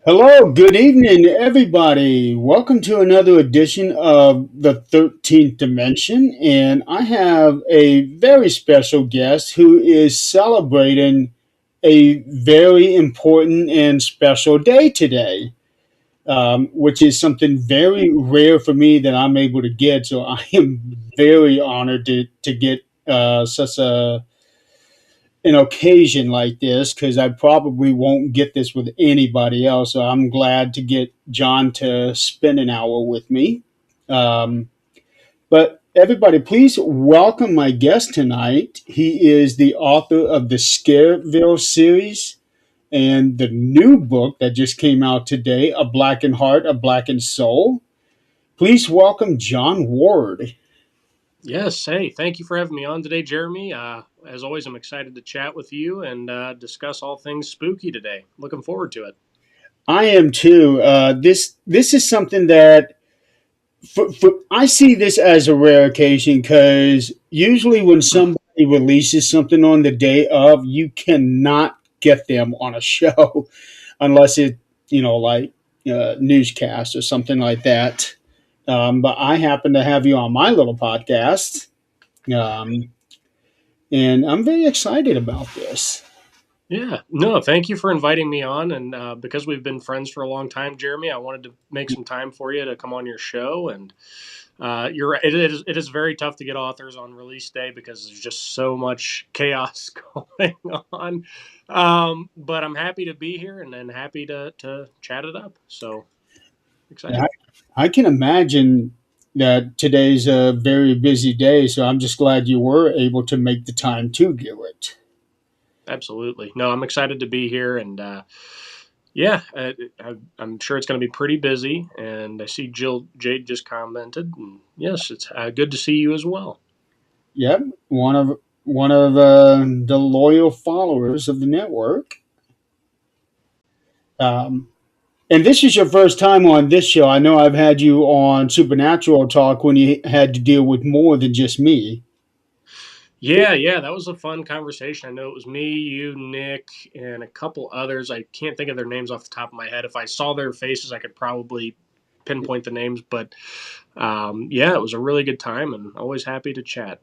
Hello, good evening, everybody. Welcome to another edition of the 13th Dimension. And I have a very special guest who is celebrating a very important and special day today, which is something very rare for me that I'm able to get. So I am very honored to get such an occasion like this because I probably won't get this with anybody else. So I'm glad to get John to spend an hour with me. Um, but everybody, please welcome my guest tonight. He is the author of the Scareville series and the new book that just came out today, A Blackened Heart, A Blackened Soul. Please welcome John Ward. Yes. Hey, thank you for having me on today, Jeremy. As always, I'm excited to chat with you and discuss all things spooky today. Looking forward to it. I am too. This is something that I see this as a rare occasion because usually when somebody releases something on the day of, you cannot get them on a show unless it, like newscast or something like that. But I happen to have you on my little podcast, um, and I'm very excited about this. Yeah. No, thank you for inviting me on. And because we've been friends for a long time, Jeremy, I wanted to make some time for you to come on your show. And you're right. It is very tough to get authors on release day because there's just so much chaos going on. But I'm happy to be here and happy to chat it up. So And excited. I can imagine that today's a very busy day, so I'm just glad you were able to make the time to do it. Absolutely. No, I'm excited to be here, and yeah, I'm sure it's going to be pretty busy. And I see Jill Jade just commented, and yes, it's good to see you as well. Yep, one of the loyal followers of the network. Um, and this is your first time on this show. I know I've had you on Supernatural Talk when you had to deal with more than just me. Yeah, that was a fun conversation. I know it was me, you, Nick, and a couple others. I can't think of their names off the top of my head. If I saw their faces, I could probably pinpoint the names. But yeah, it was a really good time, and always happy to chat.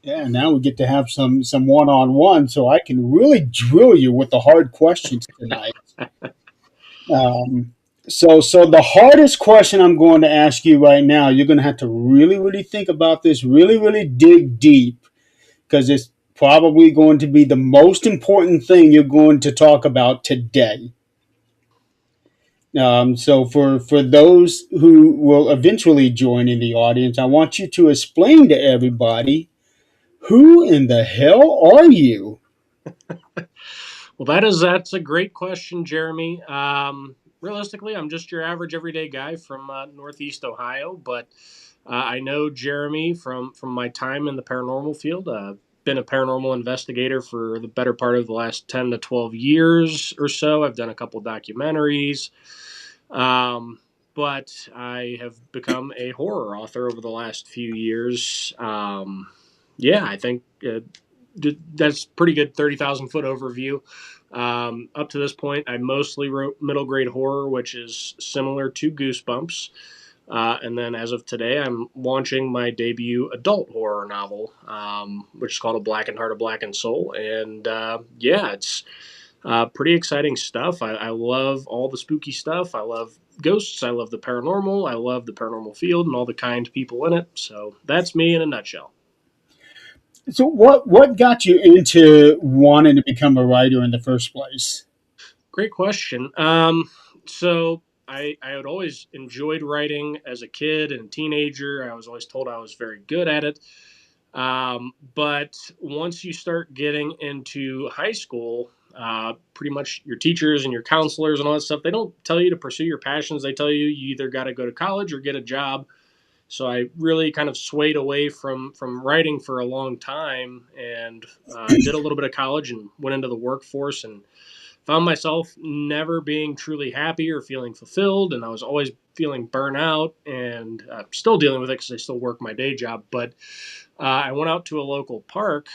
Yeah, now we get to have some one on one, so I can really drill you with the hard questions tonight. Um, so the hardest question I'm going to ask you right now, you're going to have to really, really think about this, really, really dig deep, because it's probably going to be the most important thing you're going to talk about today. So for those who will eventually join in the audience, I want you to explain to everybody who in the hell are you? Well, that's a great question, Jeremy. Realistically, I'm just your average everyday guy from Northeast Ohio, but I know Jeremy from my time in the paranormal field. Been a paranormal investigator for the better part of the last 10 to 12 years or so. I've done a couple documentaries. Um, but I have become a horror author over the last few years. Yeah, I think that's pretty good 30,000 foot overview. Up to this point, I mostly wrote middle grade horror, which is similar to Goosebumps. And then as of today, I'm launching my debut adult horror novel, which is called A Blackened Heart, A Blackened Soul. And yeah, it's pretty exciting stuff. I love all the spooky stuff. I love ghosts. I love the paranormal. I love the paranormal field and all the kind people in it. So that's me in a nutshell. So what got you into wanting to become a writer in the first place? Great question. So I had always enjoyed writing as a kid and a teenager. I was always told I was very good at it. But once you start getting into high school, pretty much your teachers and your counselors and all that stuff, they don't tell you to pursue your passions. They tell you you either got to go to college or get a job. So I really kind of swayed away from writing for a long time and did a little bit of college and went into the workforce and found myself never being truly happy or feeling fulfilled. And I was always feeling burnout and still dealing with it because I still work my day job. But I went out to a local park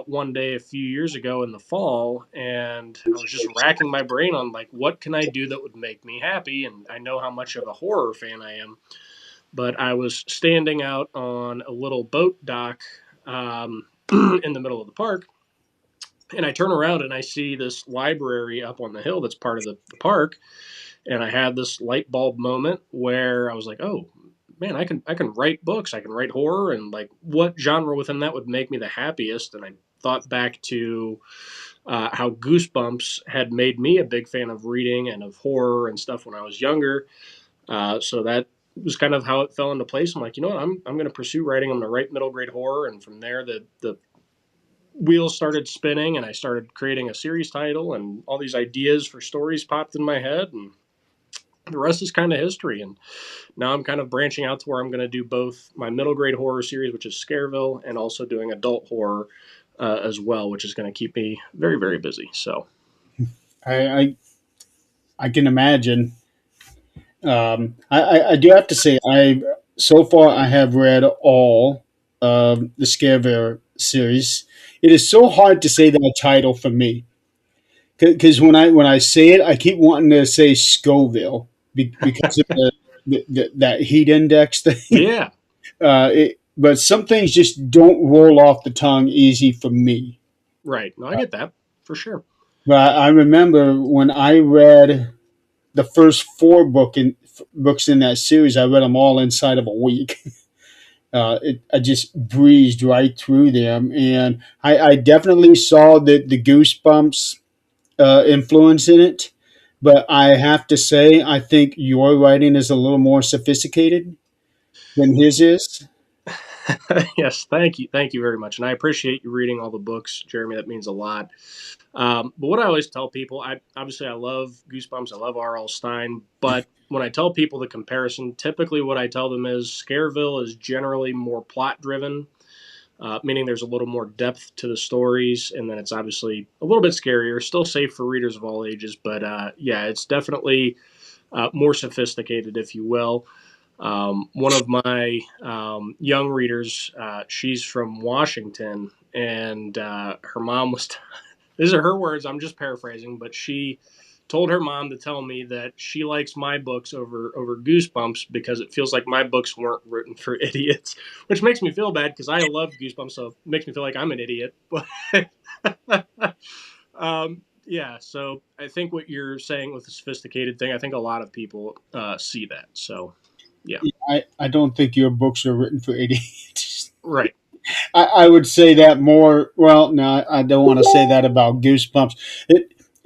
one day a few years ago in the fall, and I was just racking my brain on like what can I do that would make me happy. And I know how much of a horror fan I am, but I was standing out on a little boat dock in the middle of the park, and I turn around and I see this library up on the hill that's part of the park, and I had this light bulb moment where I was like, oh man, I can write books, I can write horror, and like what genre within that would make me the happiest. And I thought back to how Goosebumps had made me a big fan of reading and of horror and stuff when I was younger. So that was kind of how it fell into place. I'm like, you know what, I'm going to pursue writing. I'm going to write middle grade horror, and from there the wheels started spinning, and I started creating a series title, and all these ideas for stories popped in my head, and the rest is kind of history. And now I'm kind of branching out to where I'm going to do both my middle grade horror series, which is Scareville, and also doing adult horror as well, which is going to keep me very, very busy. So, I, I I can imagine. I do have to say, I so far I have read all the Scareville series. It is so hard to say that title for me because when I say it, I keep wanting to say Scoville because of that heat index thing. yeah, But some things just don't roll off the tongue easy for me. right. No, I get that for sure. But I remember when I read the first books in that series, I read them all inside of a week. I just breezed right through them, and I definitely saw the Goosebumps influence in it. But I have to say, I think your writing is a little more sophisticated than his is. Yes, thank you very much, and I appreciate you reading all the books, Jeremy. That means a lot. But what I always tell people, I love Goosebumps, I love R.L. Stein, but when I tell people the comparison, typically what I tell them is Scareville is generally more plot driven, meaning there's a little more depth to the stories, and then it's obviously a little bit scarier, still safe for readers of all ages, but yeah, it's definitely more sophisticated, if you will. One of my young readers, she's from Washington, and her mom was these are her words. I'm just paraphrasing, but she told her mom to tell me that she likes my books over Goosebumps because it feels like my books weren't written for idiots, which makes me feel bad because I love Goosebumps, so it makes me feel like I'm an idiot. But yeah, so I think what you're saying with the sophisticated thing, I think a lot of people see that. So yeah, I don't think your books are written for idiots. right, I would say that more. Well, no, I don't want to say that about Goosebumps.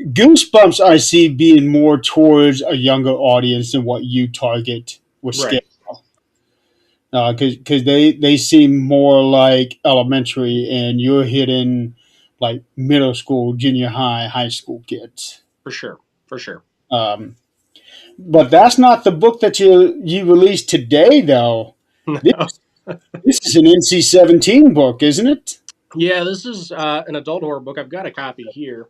Goosebumps, I see being more towards a younger audience than what you target with Scale. right, Because they seem more like elementary, and you're hitting like middle school, junior high, high school kids. for sure, for sure. Um, but that's not the book that you released today, though. This, this is an NC-17 book, isn't it? Yeah, this is an adult horror book. I've got a copy here,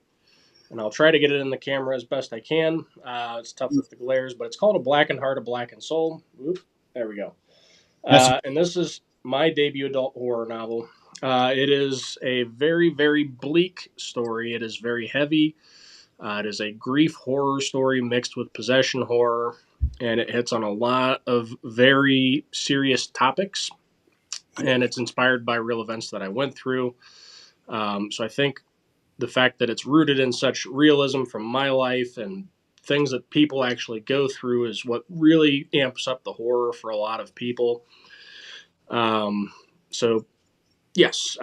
and I'll try to get it in the camera as best I can. It's tough with the glares, but it's called A Blackened Heart, A Blackened Soul. Oop, there we go. That's And this is my debut adult horror novel. It is a very, very bleak story. It is very heavy. It is a grief horror story mixed with possession horror, and it hits on a lot of very serious topics. And it's inspired by real events that I went through. So I think the fact that it's rooted in such realism from my life and things that people actually go through is what really amps up the horror for a lot of people. Um, so yes,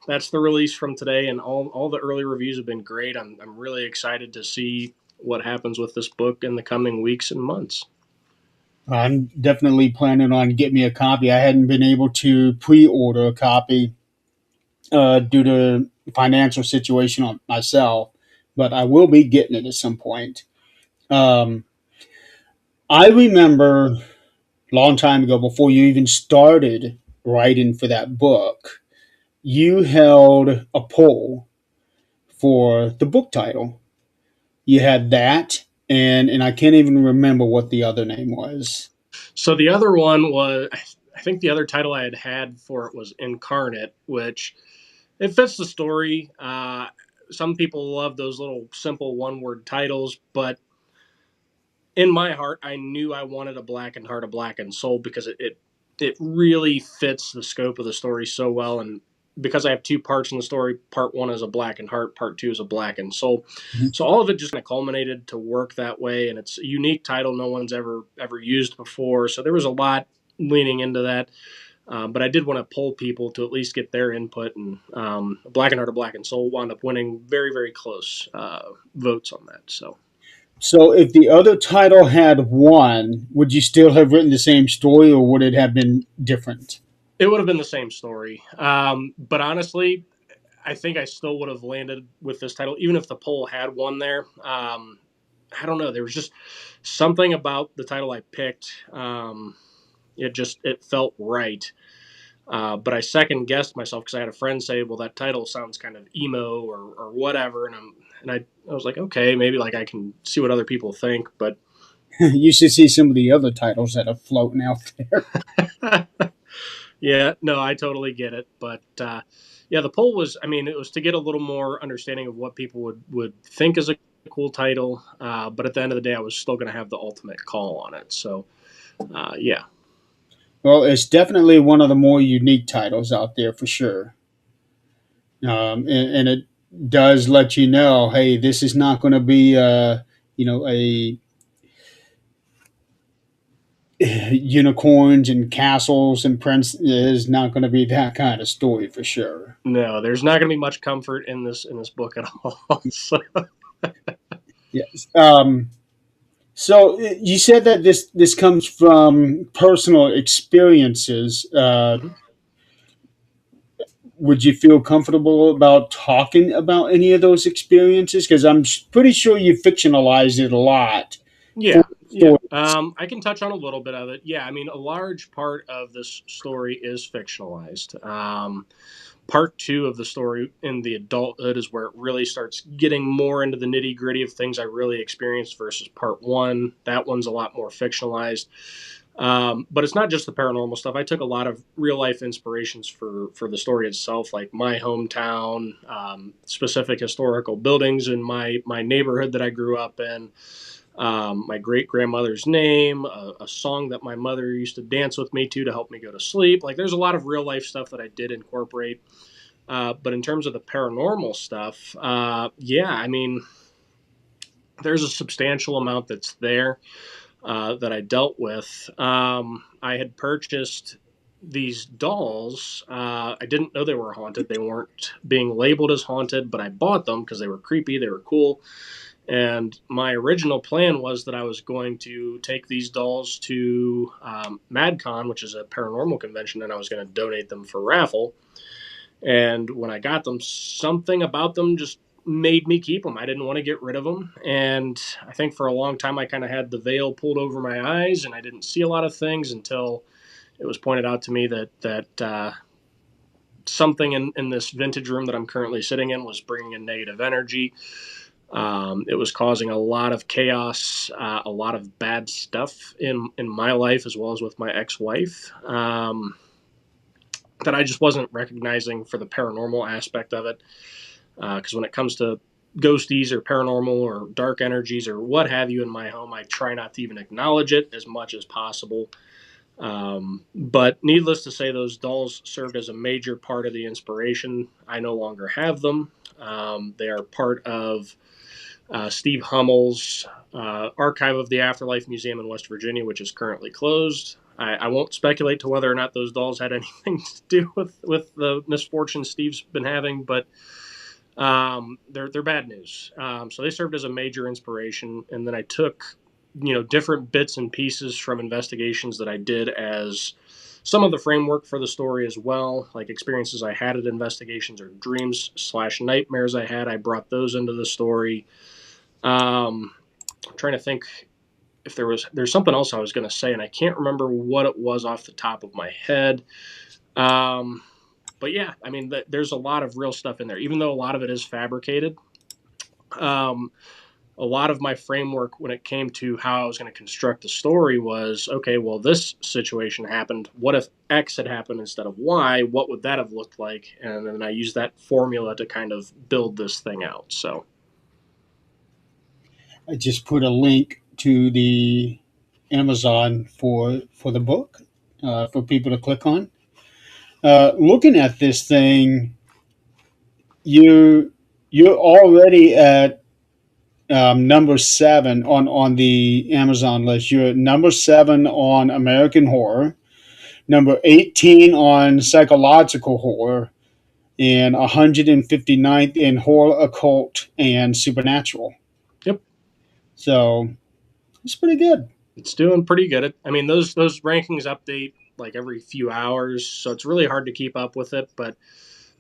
that's the release from today, and all the early reviews have been great. I'm really excited to see what happens with this book in the coming weeks and months. I'm definitely planning on getting me a copy. I hadn't been able to pre-order a copy due to financial situation on myself, but I will be getting it at some point. Um, I remember a long time ago, before you even started writing for that book, you held a poll for the book title. You had that, and I can't even remember what the other name was. So the other one was. I think the other title I had for it was Incarnate, which it fits the story. Some people love those little simple one word titles, but in my heart, I knew I wanted a Blackened Heart, a Blackened Soul because it really fits the scope of the story so well. And because I have two parts in the story, part one is a Blackened Heart, part two is a Blackened Soul. So all of it just kind of culminated to work that way. And it's a unique title no one's ever used before. So there was a lot leaning into that. But I did want to pull people to at least get their input, and Blackened Heart, a Blackened Soul wound up winning very, very close votes on that. So So, if the other title had won, would you still have written the same story, or would it have been different? it would have been the same story. But honestly, I think I still would have landed with this title, even if the poll had won there. I don't know. There was just something about the title I picked. It felt right. But I second guessed myself because I had a friend say, "Well, that title sounds kind of emo or whatever," and I was like, "Okay, maybe like I can see what other people think." But You should see some of the other titles that are floating out there. yeah, no, I totally get it. But yeah, the poll was, I mean, it was to get a little more understanding of what people would think is a cool title. But at the end of the day, I was still going to have the ultimate call on it. So yeah. Well, it's definitely one of the more unique titles out there for sure. And it does let you know, hey, this is not going to be, a unicorns and castles and prince is not going to be that kind of story for sure. No, there's not going to be much comfort in this book at all. So, Yes. So you said that this comes from personal experiences. mhm. Would you feel comfortable about talking about any of those experiences? Because I'm pretty sure you fictionalized it a lot for Yeah, the yeah. stories. I can touch on a little bit of it. Yeah, I mean, a large part of this story is fictionalized. Part two of the story in the adulthood is where it really starts getting more into the nitty gritty of things I really experienced versus part one. That one's a lot more fictionalized. But it's not just the paranormal stuff. I took a lot of real life inspirations for the story itself, like my hometown, specific historical buildings in my neighborhood that I grew up in, my great grandmother's name, a song that my mother used to dance with me to help me go to sleep. Like, there's a lot of real life stuff that I did incorporate. But in terms of the paranormal stuff, yeah, I mean, there's a substantial amount that's there that I dealt with. I had purchased these dolls. I didn't know they were haunted. They weren't being labeled as haunted, but I bought them because they were creepy. They were cool. And my original plan was that I was going to take these dolls to MadCon, which is a paranormal convention, and I was going to donate them for raffle. And when I got them, something about them just made me keep them. I didn't want to get rid of them. And I think for a long time, I kind of had the veil pulled over my eyes and I didn't see a lot of things until it was pointed out to me that something in this vintage room that I'm currently sitting in was bringing in negative energy. It was causing a lot of chaos, a lot of bad stuff in my life as well as with my ex-wife. That I just wasn't recognizing for the paranormal aspect of it. Because when it comes to ghosties or paranormal or dark energies or what have you in my home, I try not to even acknowledge it as much as possible. But needless to say, those dolls served as a major part of the inspiration. I no longer have them. They are part of Steve Hummel's Archive of the Afterlife Museum in West Virginia, which is currently closed. I won't speculate to whether or not those dolls had anything to do with the misfortune Steve's been having, but they're bad news. So they served as a major inspiration, and then I took different bits and pieces from investigations that I did as some of the framework for the story as well, like experiences I had at investigations or dreams slash nightmares I had. I brought those into the story. I'm trying to think if there's something else I was going to say, and I can't remember what it was off the top of my head. Um, but yeah, I mean, there's a lot of real stuff in there, even though a lot of it is fabricated. Um, a lot of my framework when it came to how I was going to construct the story was, okay, well, this situation happened. What if X had happened instead of Y? What would that have looked like? And then I used that formula to kind of build this thing out. So, I just put a link to the Amazon for the book for people to click on. Looking at this thing, you you're already at number seven on the Amazon list. You're at number seven on American horror, number 18 on psychological horror, and 159th in horror, occult, and supernatural. yep, So it's pretty good. it's doing pretty good. I mean, those rankings update like every few hours, so it's really hard to keep up with it. But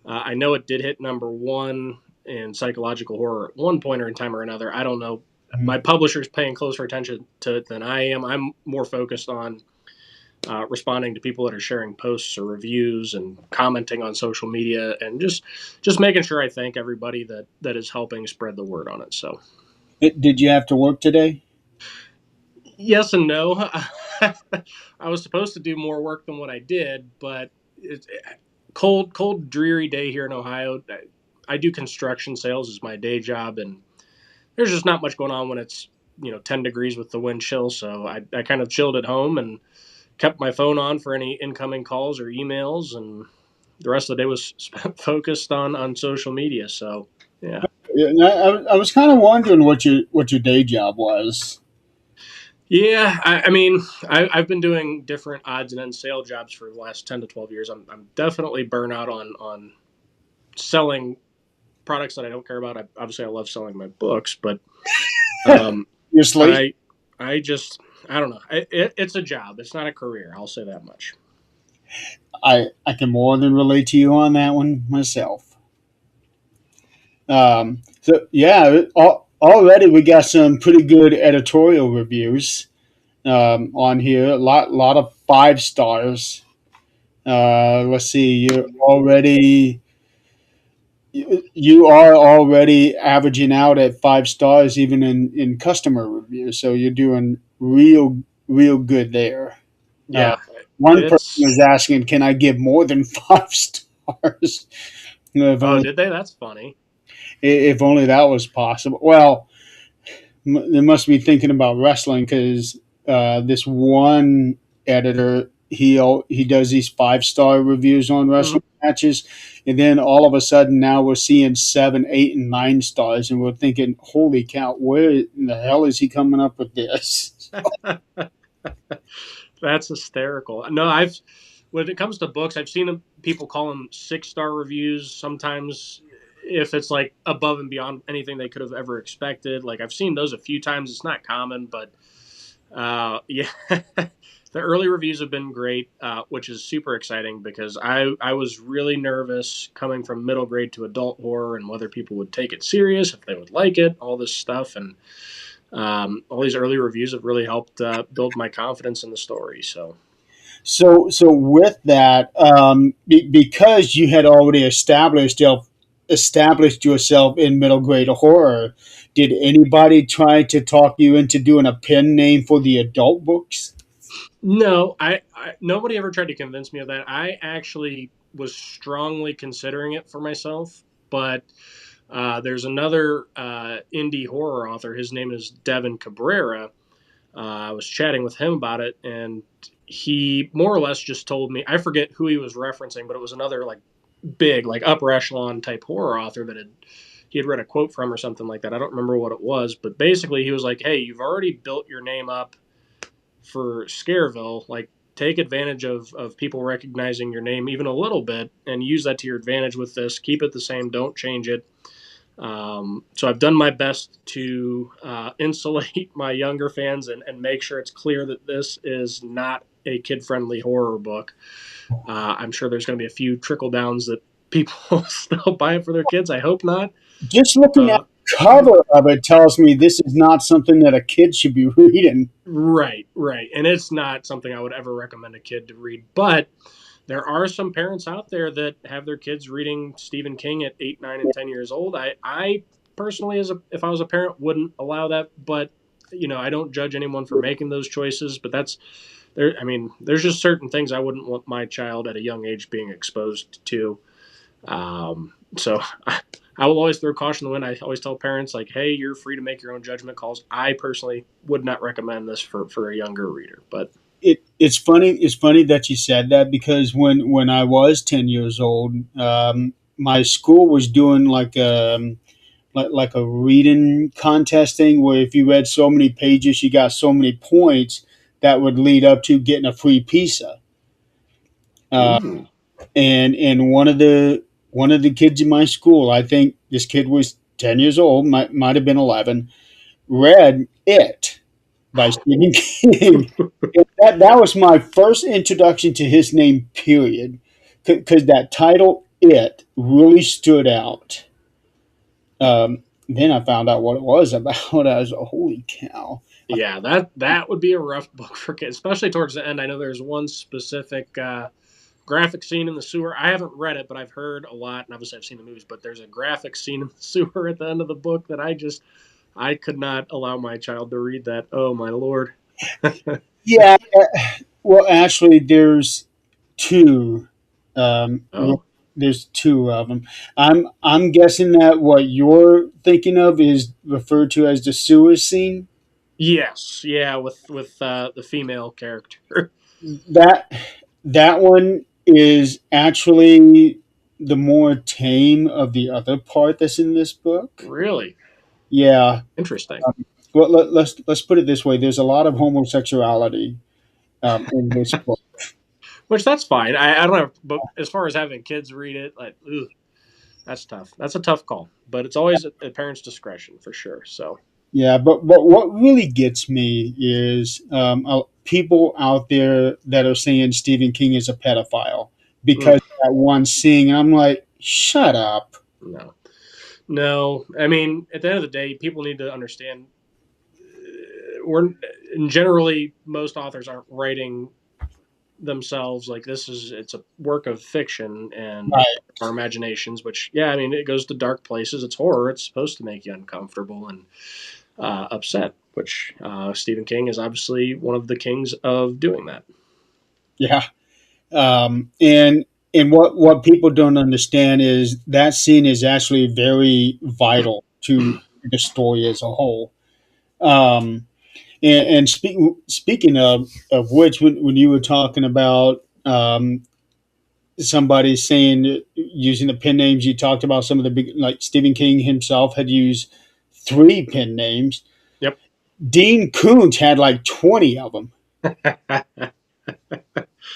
I know it did hit number one in psychological horror at one point or in time or another. I don't know. My publisher's paying closer attention to it than I am. I'm more focused on responding to people that are sharing posts or reviews and commenting on social media, and just making sure I thank everybody that is helping spread the word on it. So Did you have to work today? yes and no. I was supposed to do more work than what I did, but it's cold, dreary day here in Ohio. I do construction sales as my day job, and there's just not much going on when it's 10 degrees with the wind chill. So I kind of chilled at home and kept my phone on for any incoming calls or emails, and the rest of the day was spent focused on social media. So yeah. Yeah, I was kind of wondering what your day job was. Yeah, I mean, I've been doing different odds and ends sale jobs for the last 10 to 12 years. I'm definitely burnout on selling products that I don't care about. Obviously, I love selling my books, but um, You're sleep. I I just I don't know. It's a job. It's not a career. I'll say that much. I can more than relate to you on that one myself. So yeah, already we got some pretty good editorial reviews on here. A lot of 5 stars. Let's see, you are already averaging out at 5 stars even in customer reviews. So you're doing real good there. Uh, Yeah, one person it's. was asking, "Can I give more than 5 stars?" if Oh, only did they? That's funny. if only that was possible. Well, they must be thinking about wrestling because this one editor he does these 5 star reviews on Hmm. wrestling matches, and then all of a sudden now we're seeing 7, 8, and 9 stars, and we're thinking, "Holy cow! Where in the hell is he coming up with this?" That's hysterical. No, I've when it comes to books, I've seen people call them 6 star reviews. Sometimes, if it's like above and beyond anything they could have ever expected, like I've seen those a few times. It's not common, but yeah, the early reviews have been great, which is super exciting because I was really nervous coming from middle grade to adult horror and whether people would take it serious, if they would like it, all this stuff, and all these early reviews have really helped build my confidence in the story. So So with that, because you had already established yourself in middle grade horror, did anybody try to talk you into doing a pen name for the adult books? no, nobody ever tried to convince me of that. I actually was strongly considering it for myself, but there's another indie horror author. His name is Devin Cabrera. I was chatting with him about it, and he more or less just told me, I forget who he was referencing, but it was another like big, like upper echelon type horror author that he had read a quote from or something like that. I don't remember what it was, but basically he was like, "Hey, you've already built your name up for Scareville. Like, take advantage of people recognizing your name even a little bit, and use that to your advantage with this. Keep it the same. Don't change it." So I've done my best to insulate my younger fans and make sure it's clear that this is not a kid-friendly horror book. I'm sure there's going to be a few trickle downs that people still buy it for their kids. I hope not. Just looking at Uh, the cover of it tells me this is not something that a kid should be reading. right. And it's not something I would ever recommend a kid to read. But there are some parents out there that have their kids reading Stephen King at 8, 9, and 10 years old. I personally, if I was a parent, wouldn't allow that. But I don't judge anyone for making those choices. But that's there. I mean, there's just certain things I wouldn't want my child at a young age being exposed to. So I will always throw caution to the wind. I always tell parents like, "Hey, you're free to make your own judgment calls." I personally would not recommend this for a younger reader. But It's funny. It's funny that you said that because when I was 10 years old, my school was doing like a reading contest thing where if you read so many pages, you got so many points that would lead up to getting a free pizza. Uh, ooh, and one of the kids in my school, I think this kid was 10 years old, might have been 11, read it by Stephen King. That was my first introduction to his name. Period, because that title, it really stood out. Then I found out what it was about. I was like, holy cow! yeah, that would be a rough book for kids, especially towards the end. I know there's one specific graphic scene in the sewer. I haven't read it, but I've heard a lot, and obviously I've seen the movies. But there's a graphic scene in the sewer at the end of the book that I could not allow my child to read that. Oh my lord! Yeah. Well, actually, there's two. Um, Oh there's two of them. I'm guessing that what you're thinking of is referred to as the sewer scene. yes, yeah, with the female character. That that one is actually the more tame of the other part that's in this book. Really Yeah. interesting. Well, let's put it this way. There's a lot of homosexuality in this book. Which that's fine. I don't have, but as far as having kids read it, like, ugh, that's tough. That's a tough call, but it's always at parent's discretion for sure. So, Yeah, but what really gets me is people out there that are saying Stephen King is a pedophile mm, because of that one scene. I'm like, shut up. no, no. I mean, at the end of the day, people need to understand. We're generally most authors aren't writing themselves like this is it's a work of fiction and Right. our imaginations. Which, yeah, I mean, it goes to dark places. It's horror. It's supposed to make you uncomfortable and upset. Which Stephen King is obviously one of the kings of doing that. Yeah. And what people don't understand is that scene is actually very vital to the story as a whole. Um, and speaking of which, when you were talking about somebody saying using the pen names, you talked about some of the big, like Stephen King himself had used three pen names. Yep. Dean Koontz had like 20 of them.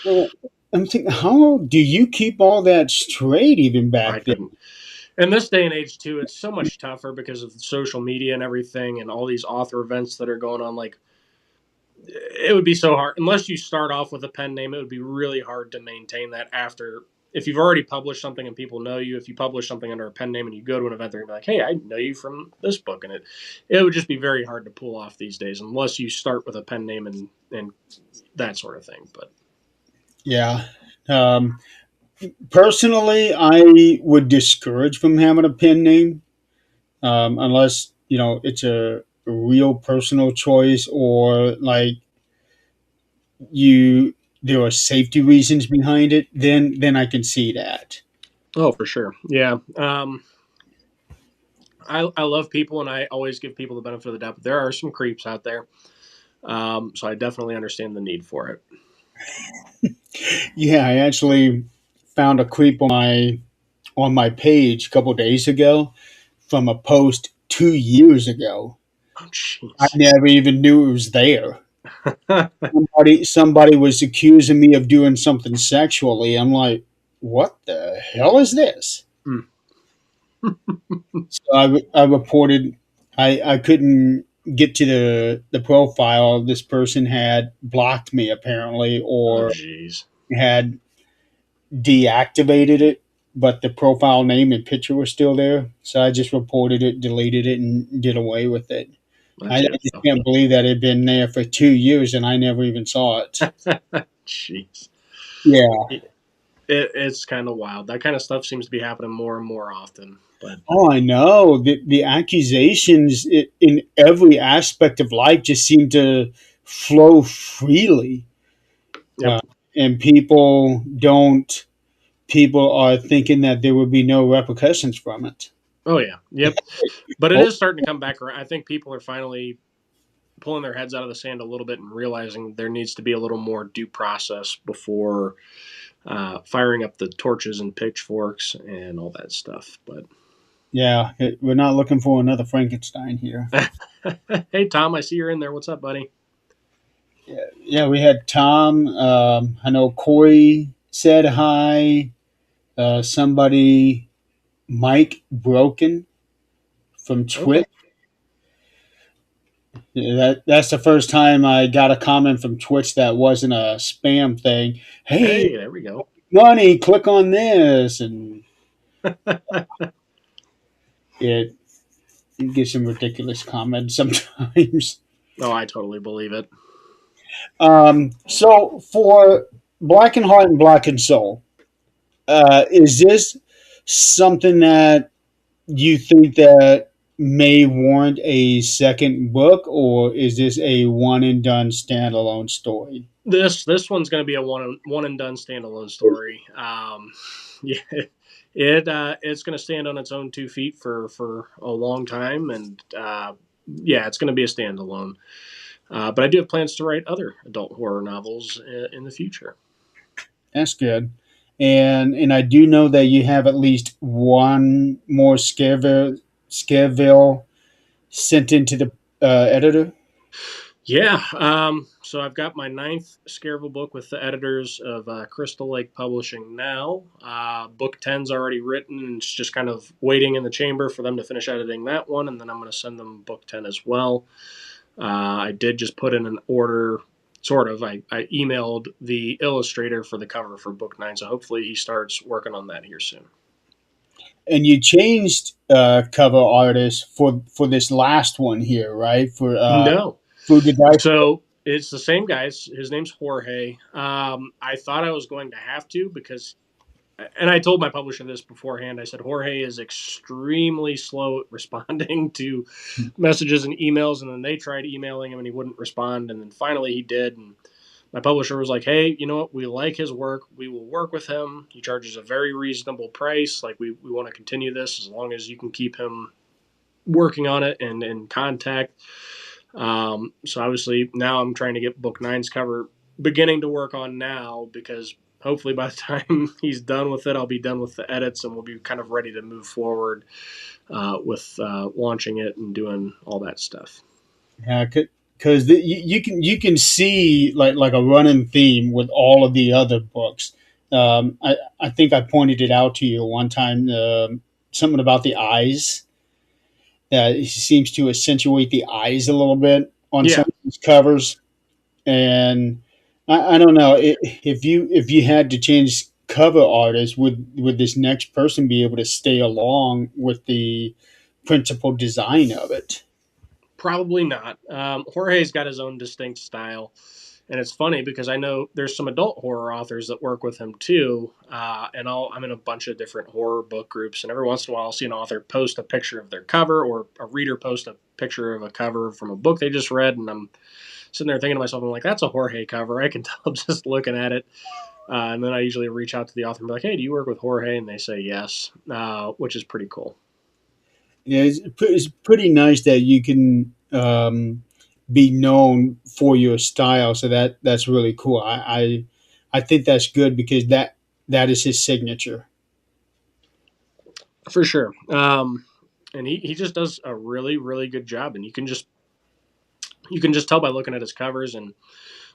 Well, I'm thinking, how do you keep all that straight even I back then? couldn't. In this day and age, too, it's so much tougher because of social media and everything, and all these author events that are going on. Like, it would be so hard unless you start off with a pen name. It would be really hard to maintain that after. If you've already published something and people know you, if you publish something under a pen name and you go to an event, they're gonna be like, "Hey, I know you from this book," and it would just be very hard to pull off these days unless you start with a pen name and that sort of thing. But Yeah. Um, Personally, I would discourage from having a pen name unless it's a real personal choice or like you there are safety reasons behind it. Then I can see that. oh, for sure, yeah. I love people and I always give people the benefit of the doubt, but there are some creeps out there. So I definitely understand the need for it. Yeah, I actually found a creep on my page a couple days ago from a post 2 years ago. Oh, I jeez. never even knew it was there. Somebody was accusing me of doing something sexually. I'm like, what the hell is this? Hmm. So I reported. I couldn't get to the profile. This person had blocked me apparently, Oh, or jeez. had deactivated it, but the profile name and picture were still there. So I just reported it, deleted it, and did away with it. I That's good just though. can't believe that it had been there for 2 years and I never even saw it. Jeez. Yeah. It's kind of wild. That kind of stuff seems to be happening more and more often. But Oh, I know. The accusations in every aspect of life just seem to flow freely. yep. Uh, and people are thinking that there would be no repercussions from it. Oh yeah. Yep. But it Oh, is starting to come back around. I think people are finally pulling their heads out of the sand a little bit and realizing there needs to be a little more due process before firing up the torches and pitchforks and all that stuff. yeah, we're not looking for another Frankenstein here. But hey, Tom, I see you're in there. What's up, buddy? Yeah, yeah, we had Tom. I know Corey said hi. Somebody, Mike Broken from Twitch. Okay. Yeah, that's the first time I got a comment from Twitch that wasn't a spam thing. Hey, Hey, there we go. money, click on this, and it you get some ridiculous comments sometimes. Oh, I totally believe it. So for Blackened Heart and Blackened Soul, is this something that you think that may warrant a second book, or is this a one and done standalone story? This one's going to be a one and done standalone story. Yeah, it's going to stand on its own 2 feet for a long time, and yeah, it's going to be a standalone. But I do have plans to write other adult horror novels in the future. That's good. And I do know that you have at least one more Scareville sent into the editor. Yeah, so I've got my ninth Scareville book with the editors of Crystal Lake Publishing now. Book 10's already written, and it's just kind of waiting in the chamber for them to finish editing that one, and then I'm going to send them book 10 as well. I did just put in an order, sort of. I emailed the illustrator for the cover for book 9, so hopefully he starts working on that here soon. And you changed cover artist for this last one here, right? No. For the Dice. So it's the same guy. His name's Jorge. I thought I was going to have to because, and I told my publisher this beforehand. I said Jorge is extremely slow at responding to messages and emails, and then they tried emailing him and he wouldn't respond, and then finally he did. And my publisher was like, "Hey, you know what? We like his work. We will work with him. He charges a very reasonable price. Like we want to continue this as long as you can keep him working on it and in contact." So obviously now I'm trying to get book 9's cover beginning to work on now because hopefully by the time he's done with it, I'll be done with the edits and we'll be kind of ready to move forward with launching it and doing all that stuff. Yeah, because you can see like a running theme with all of the other books. I think I pointed it out to you one time. Something about the eyes. He seems to accentuate the eyes a little bit on some Yeah, of these covers, and I don't know if you had to change cover artists, would this next person be able to stay along with the principal design of it? probably not. Jorge's got his own distinct style. And it's funny because I know there's some adult horror authors that work with him too, and I'm in a bunch of different horror book groups, and every once in a while I'll see an author post a picture of their cover or a reader post a picture of a cover from a book they just read, and I'm sitting there thinking to myself, I'm like, that's a Jorge cover. I can tell just looking at it. And then I usually reach out to the author and be like, hey, do you work with Jorge? And they say yes, which is pretty cool. Yeah, it's pretty nice that you can be known for your style. So that's really cool. I think that's good because that is his signature. For sure. And he just does a really, really good job. And you can just tell by looking at his covers. And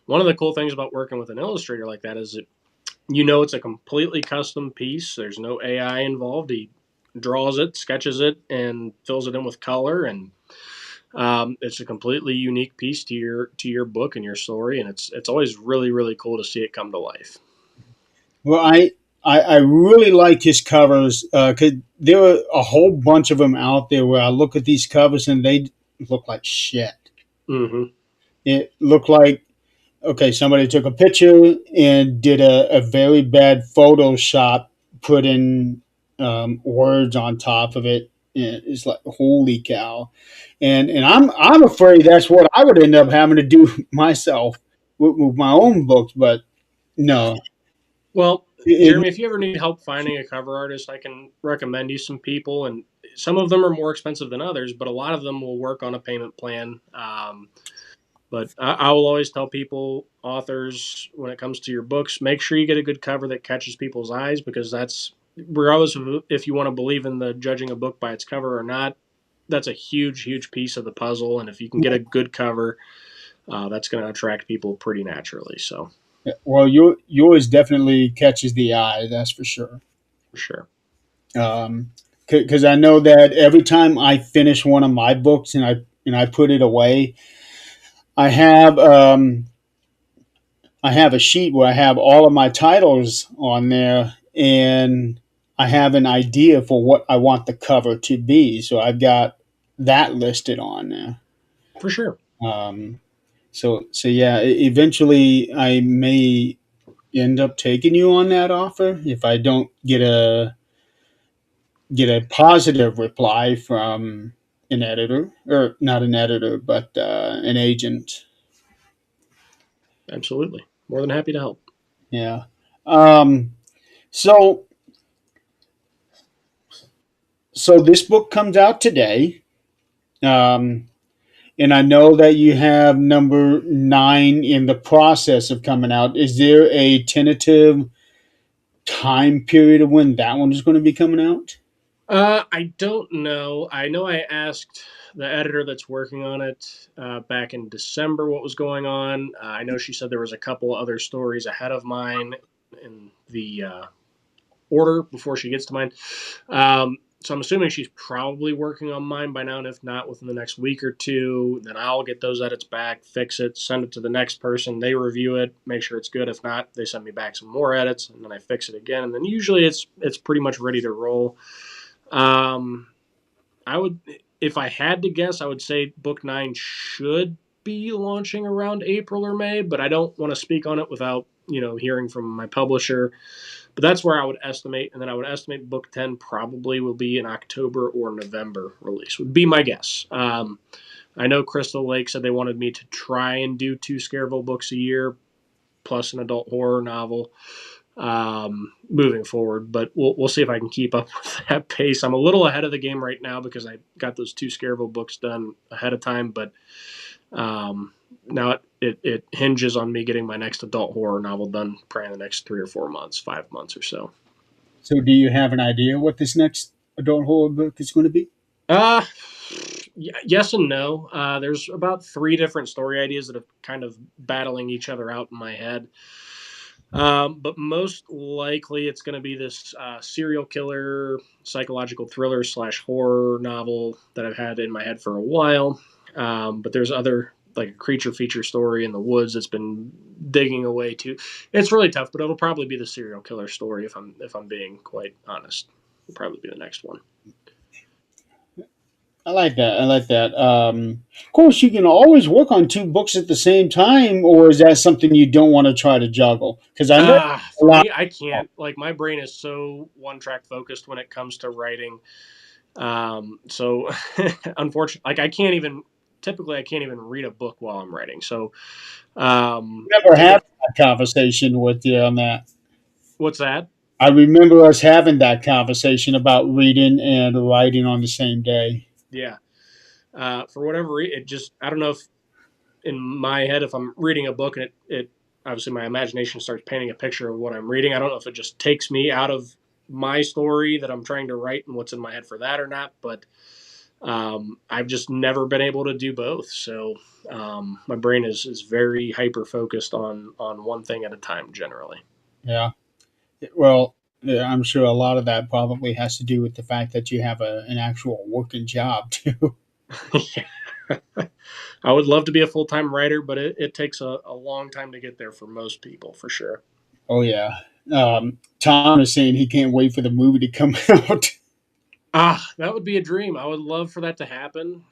one of the cool things about working with an illustrator like that is that it's a completely custom piece. There's no AI involved. He draws it, sketches it, and fills it in with color, and it's a completely unique piece to your book and your story. And it's always really really cool to see it come to life. Well, I really like his covers because there are a whole bunch of them out there where I look at these covers and they look like shit. Mm-hmm. It looked like okay, somebody took a picture and did a very bad Photoshop, put in. words on top of it. And it's like holy cow, and I'm afraid that's what I would end up having to do myself with my own books. But no, Well, it, Jeremy, if you ever need help finding a cover artist, I can recommend you some people, and some of them are more expensive than others, but a lot of them will work on a payment plan. But I will always tell people, authors, when it comes to your books, make sure you get a good cover that catches people's eyes, because that's, regardless of if you want to believe in the judging a book by its cover or not, that's a huge, huge piece of the puzzle. And if you can get a good cover, that's going to attract people pretty naturally. So, well, yours definitely catches the eye. That's for sure. for sure. Because I know that every time I finish one of my books and I put it away, I have I have a sheet where I have all of my titles on there, and I have an idea for what I want the cover to be. So I've got that listed on there. For sure. Um, so yeah, eventually I may end up taking you on that offer if I don't get a positive reply from an editor, or not an editor, but an agent. Absolutely. More than happy to help. Yeah. Um, so so this book comes out today, um, and I know that you have number 9 in the process of coming out. Is there a tentative time period of when that one is going to be coming out? I don't know. I know I asked the editor that's working on it back in December what was going on. I know she said there was a couple other stories ahead of mine in the order before she gets to mine. So I'm assuming she's probably working on mine by now, and if not, within the next week or two, then I'll get those edits back, fix it, send it to the next person. They review it, make sure it's good. If not, they send me back some more edits, and then I fix it again. And then usually it's pretty much ready to roll. Um, I would, if I had to guess, I would say book 9 should be launching around April or May, but I don't want to speak on it without hearing from my publisher. But that's where I would estimate, and then I would estimate book 10 probably will be an October or November release. Would be my guess. I know Crystal Lake said they wanted me to try and do 2 Scareville books a year plus an adult horror novel moving forward. But we'll see if I can keep up with that pace. I'm a little ahead of the game right now because I got those 2 Scareville books done ahead of time, but now it hinges on me getting my next adult horror novel done probably in the next 3 or 4 months, 5 months or so. So do you have an idea what this next adult horror book is going to be? Uh, yes and no. There's about 3 different story ideas that are kind of battling each other out in my head. But most likely it's going to be this serial killer, psychological thriller slash horror novel that I've had in my head for a while. But there's other, like a creature feature story in the woods that's been digging away too. It's really tough, but it'll probably be the serial killer story if I'm being quite honest. It'll probably be the next one. I like that. I like that. Of course, you can always work on 2 books at the same time, or is that something you don't want to try to juggle? Because I know a For lot. me, I can't. Like, my brain is so one track focused when it comes to writing. So unfortunately, like, I can't even. Typically, I can't even read a book while I'm writing. So, Never had typically, that conversation with you on that. what's that? I remember us having that conversation about reading and writing on the same day. Yeah. For whatever reason, it just, I don't know if in my head, if I'm reading a book and it obviously my imagination starts painting a picture of what I'm reading. I don't know if it just takes me out of my story that I'm trying to write and what's in my head for that or not, but I've just never been able to do both. So my brain is very hyper focused on one thing at a time generally. Yeah. Well, yeah, I'm sure a lot of that probably has to do with the fact that you have an actual working job too. Yeah. I would love to be a full time writer, but it takes a long time to get there for most people, for sure. Oh yeah. Tom is saying he can't wait for the movie to come out. That would be a dream. I would love for that to happen.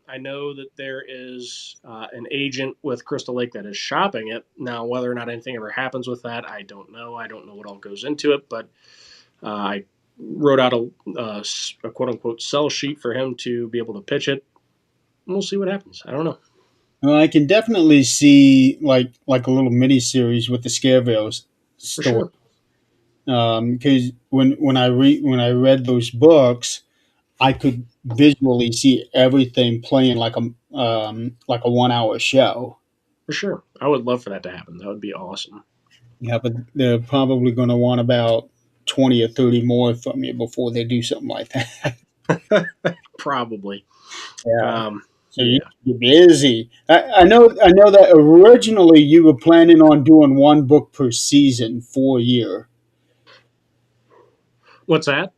I know that there is an agent with Crystal Lake that is shopping it. Now, whether or not anything ever happens with that, I don't know. I don't know what all goes into it, but I wrote out a quote unquote sell sheet for him to be able to pitch it. And we'll see what happens. I don't know. Well, I can definitely see like a little mini series with the Scareville For story. sure. Because when I read those books, I could visually see everything playing like a 1 hour show. For sure. I would love for that to happen. That would be awesome. Yeah, but they're probably going to want about 20 or 30 more from you before they do something like that. Probably. Yeah. So Yeah. you're busy. I know that originally you were planning on doing one book per season for a year. What's that?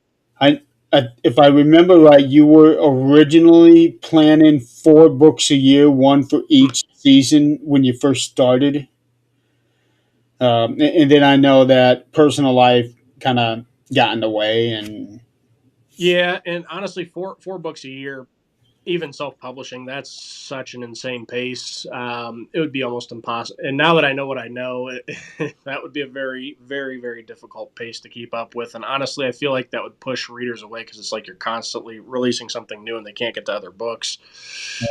If I remember right, you were originally planning 4 books a year, one for each season when you first started. And then I know that personal life kind of got in the way, and Yeah, and honestly, four books a year, even self publishing, that's such an insane pace. It would be almost impossible. And now that I know what I know, that would be a very, very, very difficult pace to keep up with. And honestly, I feel like that would push readers away because it's like you're constantly releasing something new and they can't get to other books.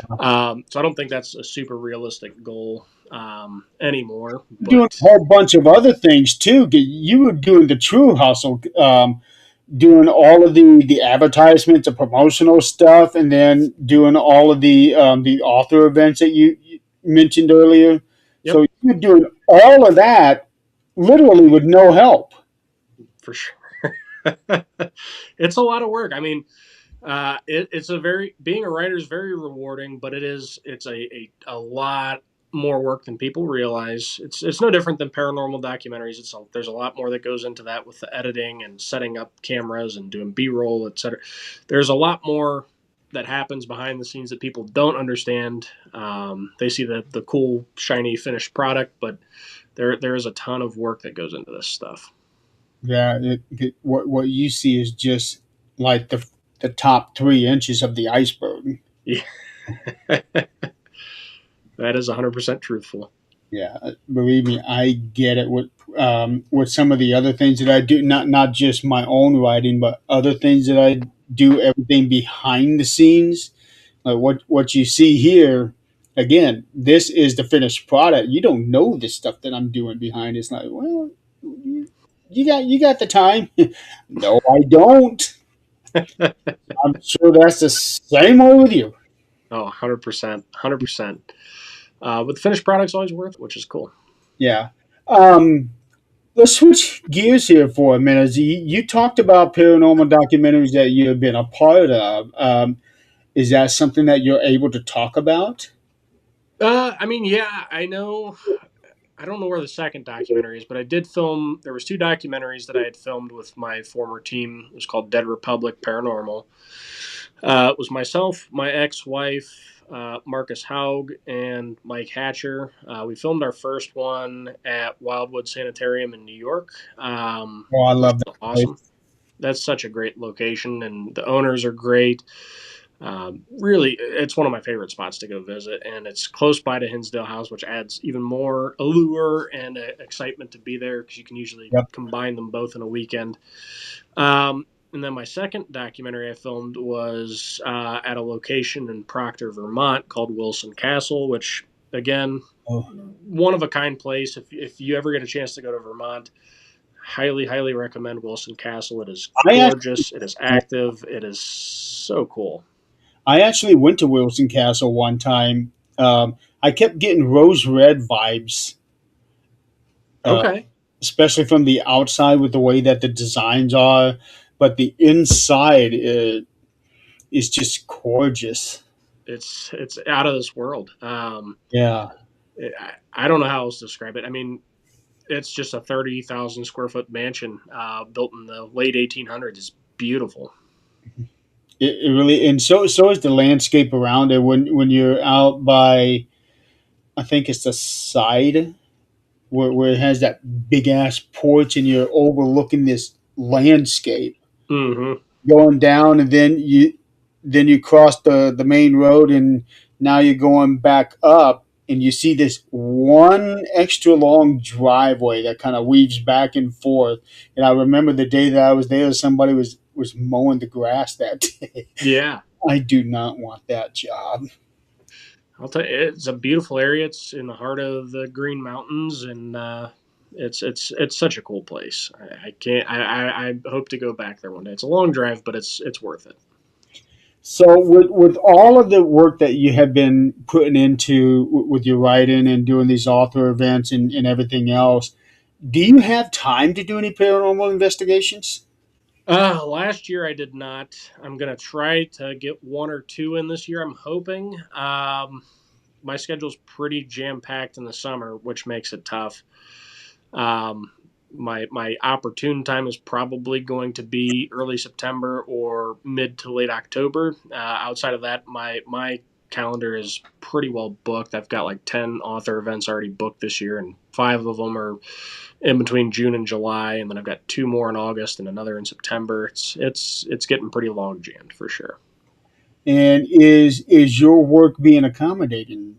So I don't think that's a super realistic goal anymore. doing a But whole bunch of other things too. You were doing the true hustle, doing all of the advertisements, the promotional stuff, and then doing all of the author events that you mentioned earlier. yep, So you're doing all of that literally with no help. for sure. It's a lot of work. I mean, it's a very being a writer is very rewarding, but it's a lot more work than people realize. It's no different than paranormal documentaries. There's a lot more that goes into that with the editing and setting up cameras and doing B-roll, etc. There's a lot more that happens behind the scenes that people don't understand. They see the cool shiny finished product, but there is a ton of work that goes into this stuff. Yeah, what you see is just like the top 3 inches of the iceberg. Yeah, that is 100% truthful. Yeah, believe me, I get it. With some of the other things that I do, not just my own writing, but other things that I do, everything behind the scenes, like what you see here. Again, this is the finished product. You don't know the stuff that I'm doing behind. It's like, well, you got the time. No, I don't. I'm sure that's the same way with you. Oh, 100%. 100%. But the finished product's always worth it, which is cool. Yeah. Um, let's switch gears here for a minute. You talked about paranormal documentaries that you have been a part of. Is that something that you're able to talk about? I mean, yeah, I know. I don't know where the second documentary is, but I did film. There was two documentaries that I had filmed with my former team. It was called Dead Republic Paranormal. It was myself, my ex-wife, Marcus Haug, and Mike Hatcher. We filmed our first one at Wildwood Sanitarium in New York, Oh, I which love that was place. awesome. That's such a great location, and the owners are great. Really, it's one of my favorite spots to go visit, and it's close by to Hinsdale House, which adds even more allure and excitement to be there because you can usually Yep. combine them both in a weekend. And then my second documentary I filmed was at a location in Proctor, Vermont called Wilson Castle, which, again, Oh, one of a kind place. If you ever get a chance to go to Vermont, highly, highly recommend Wilson Castle. It is I actually gorgeous, it is active, it is so cool. I actually went to Wilson Castle one time. I kept getting Rose Red vibes, uh, Okay. especially from the outside with the way that the designs are, but the inside is just gorgeous. It's out of this world. Yeah. I don't know how else to describe it. I mean, it's just a 30,000 square foot mansion built in the late 1800s. It's beautiful. It really, and so is the landscape around it. When you're out by, I think it's the side where it has that big ass porch, and you're overlooking this landscape Hmm. going down, and then you cross the main road, and now you're going back up. and you see this one extra long driveway that kind of weaves back and forth. And I remember the day that I was there, somebody was mowing the grass that day. Yeah. I do not want that job. I'll tell you, it's a beautiful area. It's in the heart of the Green Mountains, and it's such a cool place. I can't. I hope to go back there one day. It's a long drive, but it's worth it. So, with all of the work that you have been putting into with your writing and doing these author events and everything else, do you have time to do any paranormal investigations? Last year I did not. I'm gonna try to get one or two in this year. I'm hoping. My schedule's pretty jam packed in the summer, which makes it tough. Um, my opportune time is probably going to be early September or mid to late October. Outside of that, my calendar is pretty well booked. I've got like 10 author events already booked this year, and five of them are in between June and July, and then I've got two more in August and another in September. It's getting pretty long jammed for sure. And is your work being accommodating?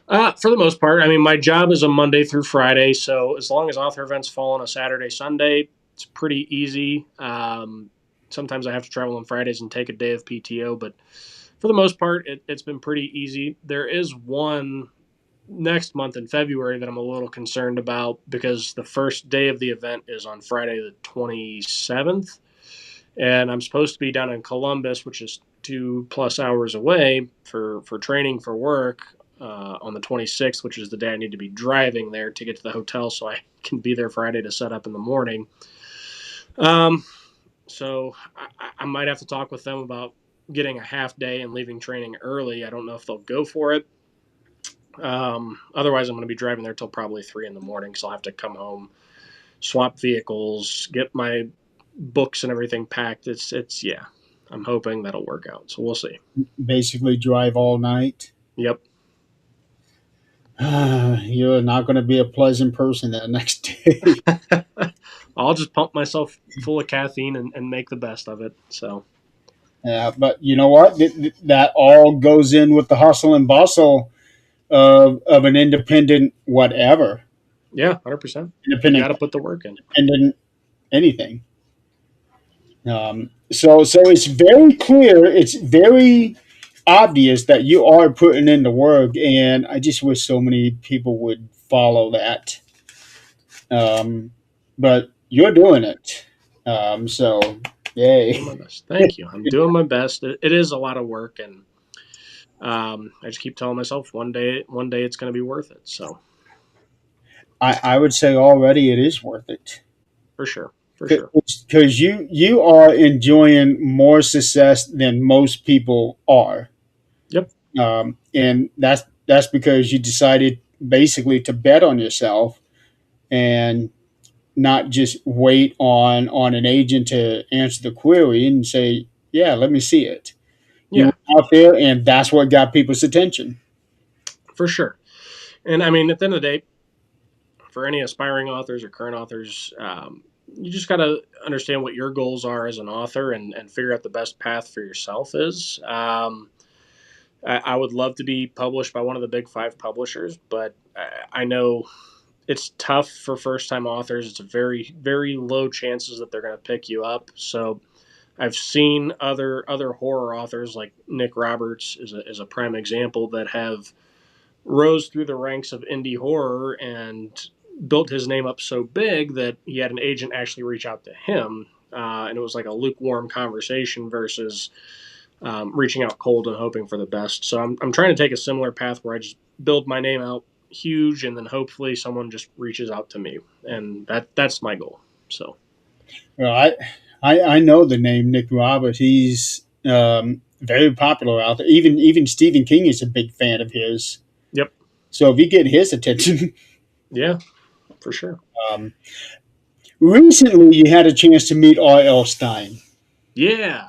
For the most part, I mean, my job is a Monday through Friday, so as long as author events fall on a Saturday, Sunday, it's pretty easy. Sometimes I have to travel on Fridays and take a day of PTO, but for the most part, it's been pretty easy. There is one next month in February that I'm a little concerned about because the first day of the event is on Friday the 27th, and I'm supposed to be down in Columbus, which is 2+ hours away for training for work on the 26th, which is the day I need to be driving there to get to the hotel so I can be there Friday to set up in the morning. Um, so I might have to talk with them about getting a half day and leaving training early. I don't know if they'll go for it. Otherwise, I'm going to be driving there till probably 3 in the morning, so I'll have to come home, swap vehicles, get my books and everything packed. It's yeah. I'm hoping that'll work out. So we'll see. Basically, drive all night. Yep. You're not going to be a pleasant person that next day. I'll just pump myself full of caffeine and make the best of it. So Yeah, but you know what? That all goes in with the hustle and bustle of an independent whatever, yeah, 100%. You got independent, to put the work in. independent anything. So it's very clear. It's very obvious that you are putting in the work, and I just wish so many people would follow that. Um, but you're doing it. So Doing yay. my best. Thank you. I'm doing my best. It is a lot of work, and I just keep telling myself one day it's going to be worth it. So I would say already it is worth it for sure, for sure. because you are enjoying more success than most people are, Yep. and that's because you decided basically to bet on yourself and not just wait on an agent to answer the query and say, yeah, let me see it. You Yeah, went out there, and that's what got people's attention. for sure. And I mean, at the end of the day, for any aspiring authors or current authors, you just got to understand what your goals are as an author and figure out the best path for yourself is. I would love to be published by one of the big five publishers, but I know it's tough for first time authors. It's a very low chances that they're going to pick you up. So I've seen other horror authors like Nick Roberts is a prime example that have rose through the ranks of indie horror and built his name up so big that he had an agent actually reach out to him. And it was like a lukewarm conversation versus reaching out cold and hoping for the best. So I'm trying to take a similar path where I just build my name out huge and then hopefully someone just reaches out to me. And that's my goal. So, Well, I know the name Nick Roberts. He's very popular out there. Even Stephen King is a big fan of his. yep. So if you get his attention, Yeah, for sure. um, recently you had a chance to meet R.L. Stein. Yeah.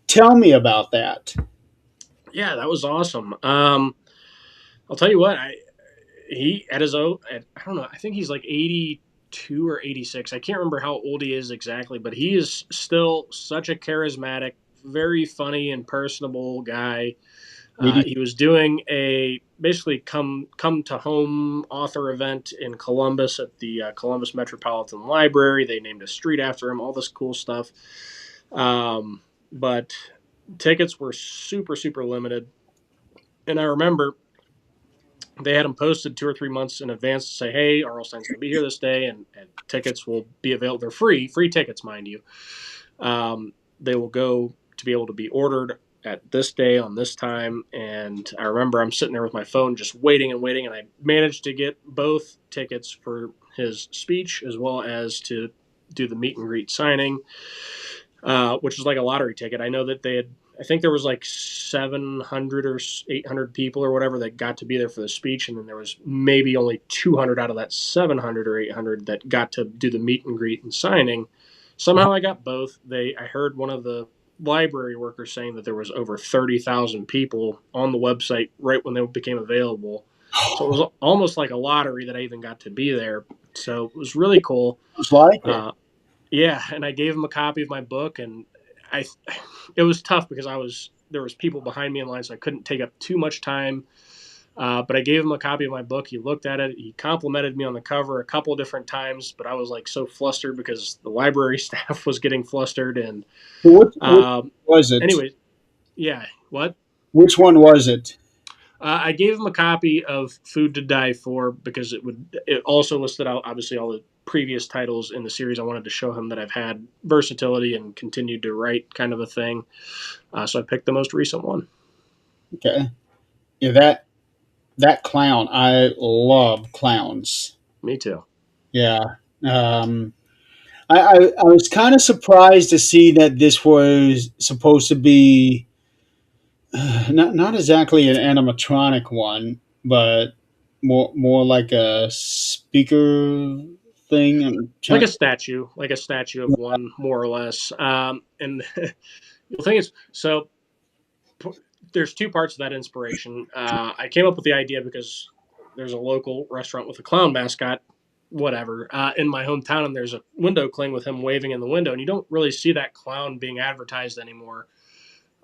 Tell me about that. Yeah, that was awesome. I'll tell you what, he at his own I don't know, I think he's like 82 or 86. I can't remember how old he is exactly, but he is still such a charismatic very funny and personable guy. Did he? He was doing a basically come to home author event in Columbus at the Columbus Metropolitan Library. They named a street after him. All this cool stuff. But tickets were super limited, and I remember they had them posted 2 or 3 months in advance to say, "Hey, R.L. Stein's going to be here this day, and tickets will be available. They're free tickets, mind you. They will go to be able to be ordered at this day on this time." And I remember I'm sitting there with my phone just waiting and waiting, and I managed to get both tickets for his speech as well as to do the meet and greet signing, which is like a lottery ticket. I know that they had, I think there was like 700 or 800 people or whatever that got to be there for the speech, and then there was maybe only 200 out of that 700 or 800 that got to do the meet and greet and signing. Somehow I got both. I heard one of the library workers saying that there was over 30,000 people on the website right when they became available. So it was almost like a lottery that I even got to be there. So it was really cool. Was like it. Uh, yeah, and I gave him a copy of my book, and I it was tough because there was people behind me in line, so I couldn't take up too much time. But I gave him a copy of my book. He looked at it. He complimented me on the cover a couple of different times, but I was like so flustered because the library staff was getting flustered. And Which was it? anyway, yeah, what? Which one was it? I gave him a copy of Food to Die For because it also listed out obviously all the previous titles in the series. I wanted to show him that I've had versatility and continued to write, kind of a thing. So I picked the most recent one. Okay. Yeah, that clown. I love clowns. Me too. Yeah. Um, I was kind of surprised to see that this was supposed to be not exactly an animatronic one, but more like a speaker thing. I'm trying. Like a statue of one, more or less. And the thing is, so there's two parts of that inspiration. I came up with the idea because there's a local restaurant with a clown mascot, whatever, in my hometown, and there's a window cling with him waving in the window, and you don't really see that clown being advertised anymore.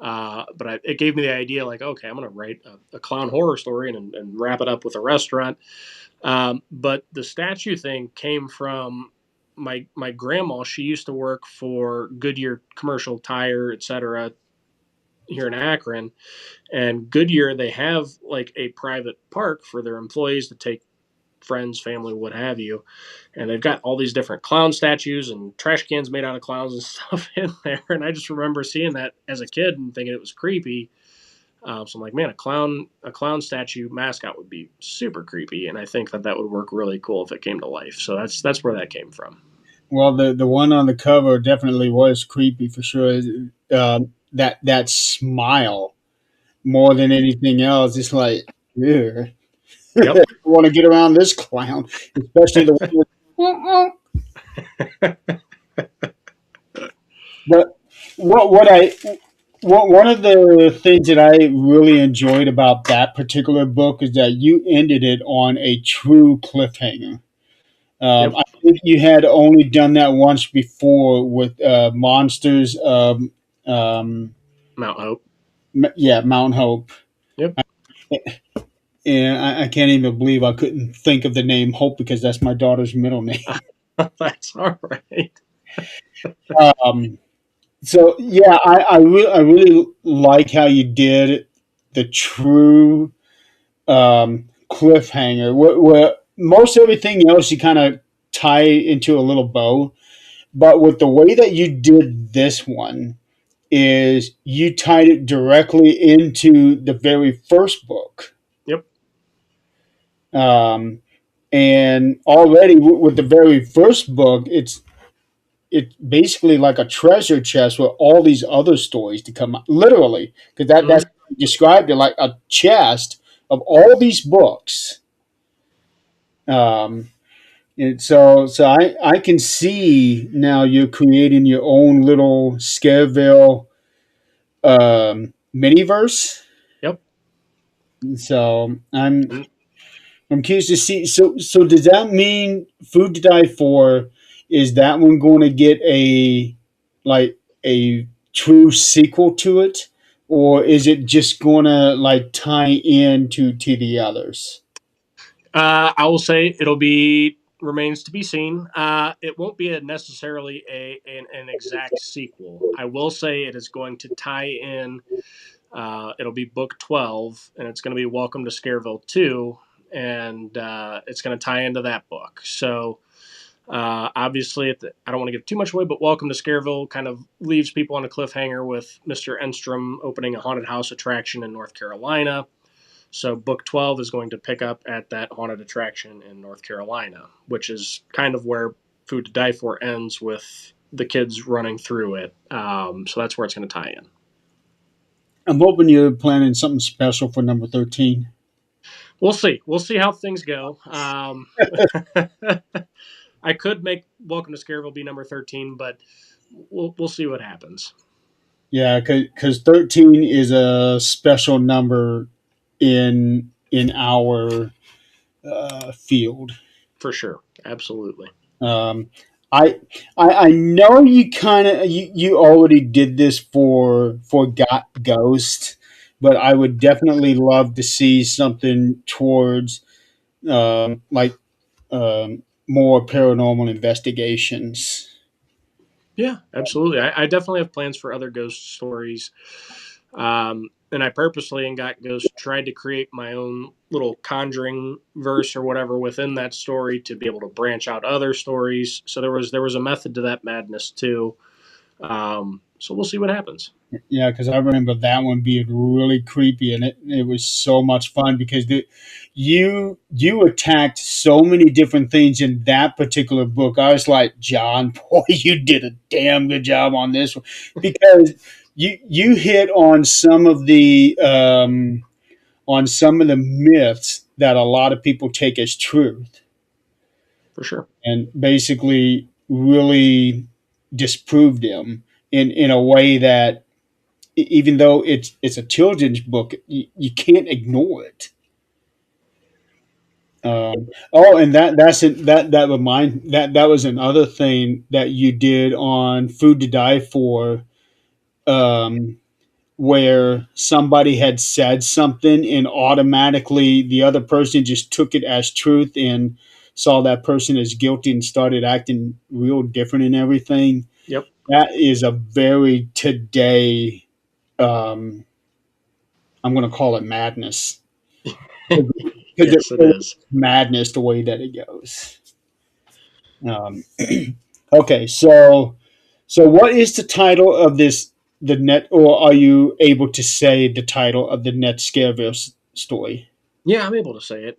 But it gave me the idea, like, okay, I'm going to write a clown horror story and wrap it up with a restaurant. But the statue thing came from my grandma. She used to work for Goodyear Commercial Tire, etc., here in Akron. And Goodyear, they have like a private park for their employees to take friends, family, what have you. And they've got all these different clown statues and trash cans made out of clowns and stuff in there. And I just remember seeing that as a kid and thinking it was creepy. So I'm like, man, a clown statue mascot would be super creepy, and I think that would work really cool if it came to life. So that's where that came from. Well, the one on the cover definitely was creepy for sure. That smile more than anything else. It's like, yeah, Yep. I want to get around this clown, especially the one with. But what I one of the things that I really enjoyed about that particular book is that you ended it on a true cliffhanger. Yep. I think you had only done that once before with Monsters. Mount Hope. Yeah, Mount Hope. Yep. And I can't even believe I couldn't think of the name Hope because that's my daughter's middle name. That's all right. Um, so yeah, I really like how you did the true cliffhanger, where most everything else you kind of tie into a little bow, but with the way that you did this one is you tied it directly into the very first book. Yep. Um, and already with the very first book, it's basically like a treasure chest with all these other stories to come out. Literally, because that's Mm-hmm. described it like a chest of all these books. Um, and so I can see now you're creating your own little Scareville miniverse. Yep. So And I'm curious to see. So does that mean Food to Die For? Is that one going to get a like a true sequel to it, or is it just gonna like tie into the others? I will say it'll be remains to be seen. It won't be necessarily an exact sequel. I will say it is going to tie in. It'll be book 12, and it's going to be Welcome to Scareville 2, and it's going to tie into that book. So obviously, I don't want to give too much away, but Welcome to Scareville kind of leaves people on a cliffhanger with Mr. Enstrom opening a haunted house attraction in North Carolina. So book 12 is going to pick up at that haunted attraction in North Carolina, which is kind of where Food to Die For ends with the kids running through it. So that's where it's going to tie in. I'm hoping you're planning something special for number 13. We'll see. We'll see how things go. I could make Welcome to Scareville be number 13, but we'll see what happens. Yeah, because 13 is a special number in our field. For sure. Absolutely. Um, I know you kind of you already did this for Got Ghost, but I would definitely love to see something towards like more paranormal investigations. Yeah, absolutely. I definitely have plans for other ghost stories. And I purposely in Got Ghost tried to create my own little conjuring verse or whatever within that story to be able to branch out other stories. So there was a method to that madness too. So we'll see what happens. Yeah, because I remember that one being really creepy, and it was so much fun because you attacked so many different things in that particular book. I was like, John, boy, you did a damn good job on this one because you hit on some of the myths that a lot of people take as truth, For sure. and basically really disproved them in a way that even though it's a children's book, you can't ignore it. Oh, and that was another thing that you did on Food to Die For, um, where somebody had said something and automatically the other person just took it as truth and saw that person as guilty and started acting real different and everything. Yep. That is a very today. Um, I'm going to call it madness because Yes, it it is. madness the way that it goes. Um, okay, so what is the title of this? The net, or are you able to say the title of the net Scareville story? Yeah, I'm able to say it.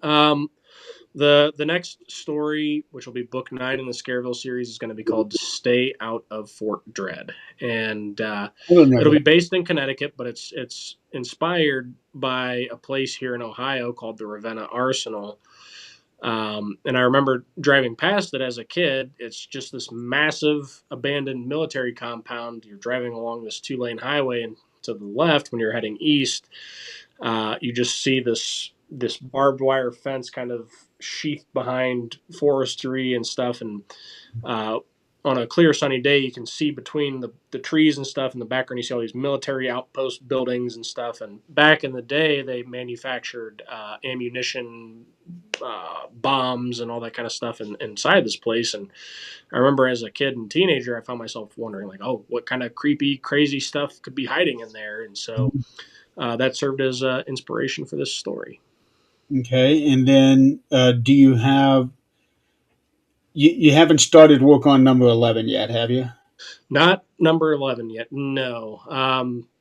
The next story, which will be book 9 in the Scareville series, is going to be called "Stay Out of Fort Dread," and I don't know it'll be that. based in Connecticut, but it's inspired by a place here in Ohio called the Ravenna Arsenal. And I remember driving past it as a kid. It's just this massive abandoned military compound. You're driving along this 2-lane highway, and to the left, when you're heading east, you just see this barbed wire fence kind of sheathed behind forestry and stuff. And uh, on a clear sunny day, you can see between the trees and stuff in the background. You see all these military outpost buildings and stuff. And back in the day, they manufactured ammunition, bombs, and all that kind of stuff inside this place. And I remember as a kid and teenager, I found myself wondering, like, oh, what kind of creepy, crazy stuff could be hiding in there? And so that served as inspiration for this story. Okay, and then do you have you haven't started work on number 11 yet, have you? Not number 11 yet. No.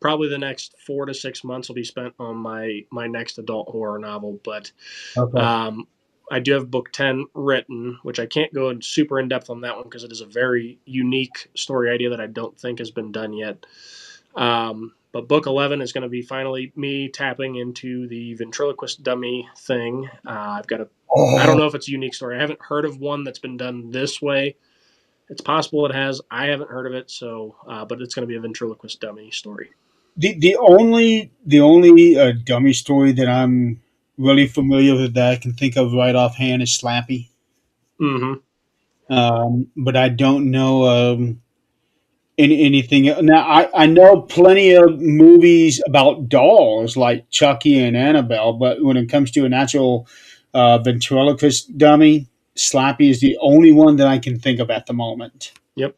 Probably the next 4 to 6 months will be spent on my next adult horror novel. But Okay. um, I do have book 10 written, which I can't go in super in depth on that one because it is a very unique story idea that I don't think has been done yet. But book 11 is going to be finally me tapping into the ventriloquist dummy thing. I've got a I don't Oh, know if it's a unique story. I haven't heard of one that's been done this way. It's possible it has. I haven't heard of it, so but it's going to be a ventriloquist dummy story. the only dummy story that I'm really familiar with that I can think of right offhand is Slappy. Mm-hmm. But I don't know anything now? I know plenty of movies about dolls like Chucky and Annabelle, but when it comes to an actual ventriloquist dummy, Slappy is the only one that I can think of at the moment. Yep.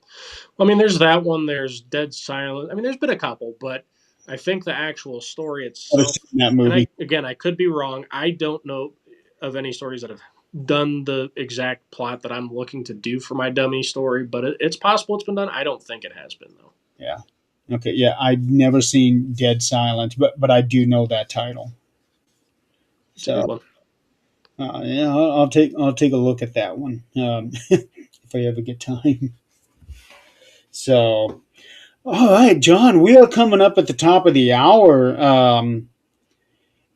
Well, I mean, there's that one. There's Dead Silent. I mean, there's been a couple, but I think the actual story I've itself, seen that and movie. I could be wrong. I don't know of any stories that have done the exact plot that I'm looking to do for my dummy story, but it's possible it's been done. I don't think it has been though. Yeah. Okay. Yeah, I've never seen Dead Silent, but I do know that title. It's a good So one. yeah, I'll take a look at that one if I ever get time. So all right, John, we are coming up at the top of the hour.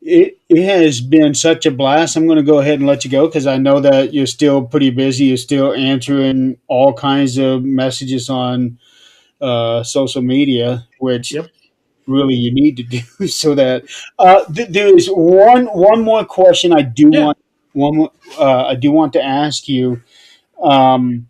It has been such a blast. I'm going to go ahead and let you go because I know that you're still pretty busy. You're still answering all kinds of messages on social media, which Yep. really you need to do so that there is one more question Yeah. I do want to ask you. Um,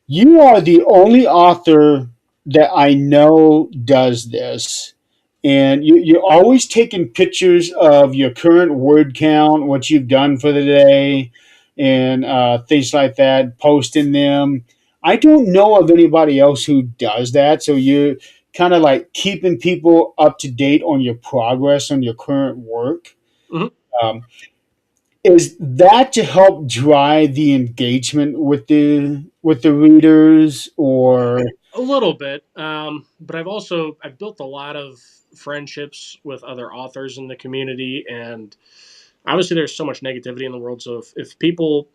you are the only author that I know does this. And you're always taking pictures of your current word count, what you've done for the day, and things like that, posting them. I don't know of anybody else who does that. So you're kind of like keeping people up to date on your progress on your current work. Hmm. Um, is that to help drive the engagement with the readers, or A little bit, but I've built a lot of friendships with other authors in the community, and obviously there's so much negativity in the world. So if people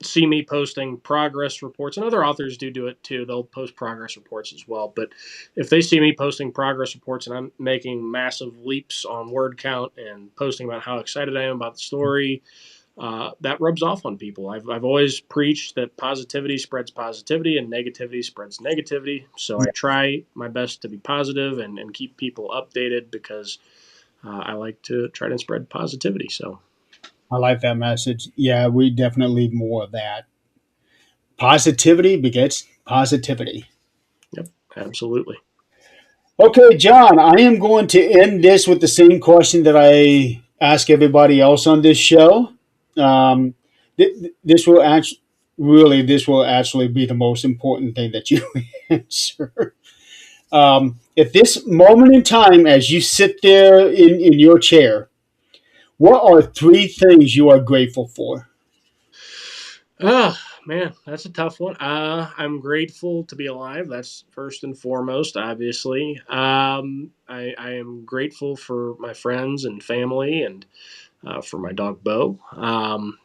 see me posting progress reports, and other authors do it too, they'll post progress reports as well. But if they see me posting progress reports and I'm making massive leaps on word count and posting about how excited I am about the story, that rubs off on people. I've always preached that positivity spreads positivity and negativity spreads negativity. So I try my best to be positive and keep people updated because I like to try to spread positivity. So, I like that message. Yeah, we definitely need more of that. Positivity begets positivity. yep, absolutely. Okay, John, I am going to end this with the same question that I ask everybody else on this show. Um, this will actually this will actually be the most important thing that you answer. At this moment in time, as you sit there in your chair, what are three things you are grateful for? Oh, man, that's a tough one. I'm grateful to be alive. That's first and foremost, obviously. I am grateful for my friends and family and for my dog Bo.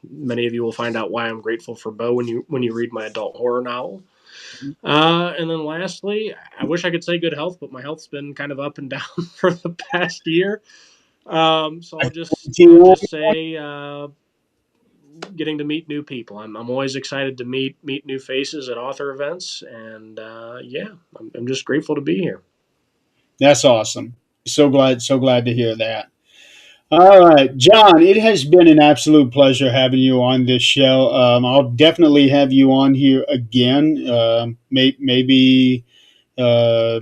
Many of you will find out why I'm grateful for Bo when you read my adult horror novel. And then lastly, I wish I could say good health, but my health's been kind of up and down for the past year. So I'll just say getting to meet new people. I'm always excited to meet new faces at author events, and yeah, I'm just grateful to be here. That's awesome. So glad to hear that. All right, John, it has been an absolute pleasure having you on this show. I'll definitely have you on here again. Maybe, uh,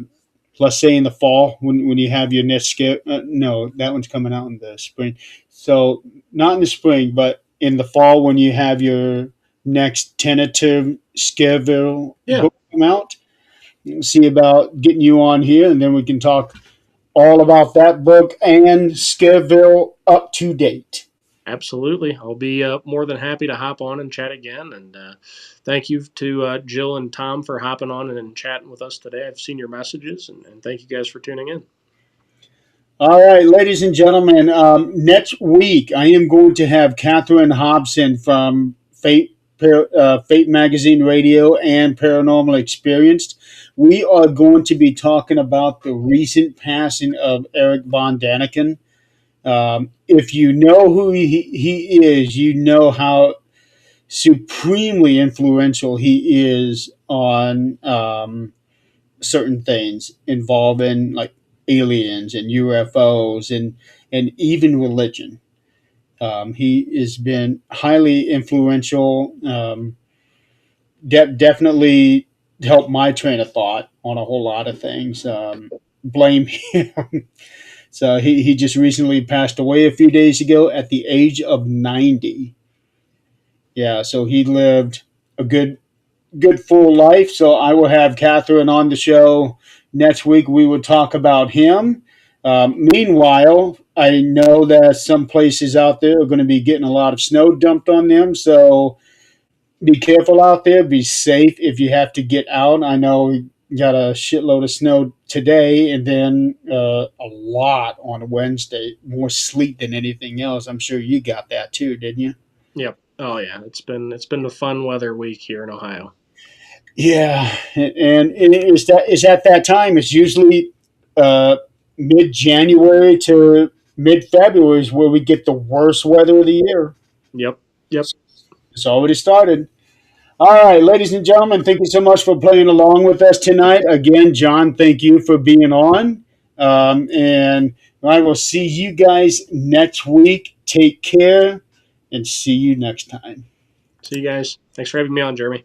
let's say in the fall when you have your next scare. No, that one's coming out in the spring. So not in the spring, but in the fall when you have your next tentative Scareville Yeah, book come out. See about getting you on here, and then we can talk all about that book and Scareville up to date. absolutely. I'll be more than happy to hop on and chat again. And thank you to Jill and Tom for hopping on and chatting with us today. I've seen your messages, and thank you guys for tuning in. All right, ladies and gentlemen, next week I am going to have Catherine Hobson from Fate Magazine Radio and Paranormal Experienced. We are going to be talking about the recent passing of Eric Von Daniken. If you know who he is, you know how supremely influential he is on certain things involving like aliens and UFOs and even religion. He has been highly influential. Definitely helped my train of thought on a whole lot of things. Blame him. So he just recently passed away a few days ago at the age of 90. Yeah, so he lived a good full life. So I will have Catherine on the show next week. We will talk about him. Meanwhile, I know that some places out there are going to be getting a lot of snow dumped on them. So be careful out there. Be safe if you have to get out. I know we got a shitload of snow today, and then a lot on Wednesday. More sleet than anything else. I'm sure you got that too, didn't you? Yep. Oh yeah, it's been a fun weather week here in Ohio. Yeah, and it's at that time. It's usually uh, mid January to mid February is where we get the worst weather of the year. Yep. Yep. It's already started. All right, ladies and gentlemen, thank you so much for playing along with us tonight. Again, John, thank you for being on. And I will see you guys next week. Take care and see you next time. See you guys. Thanks for having me on, Jeremy.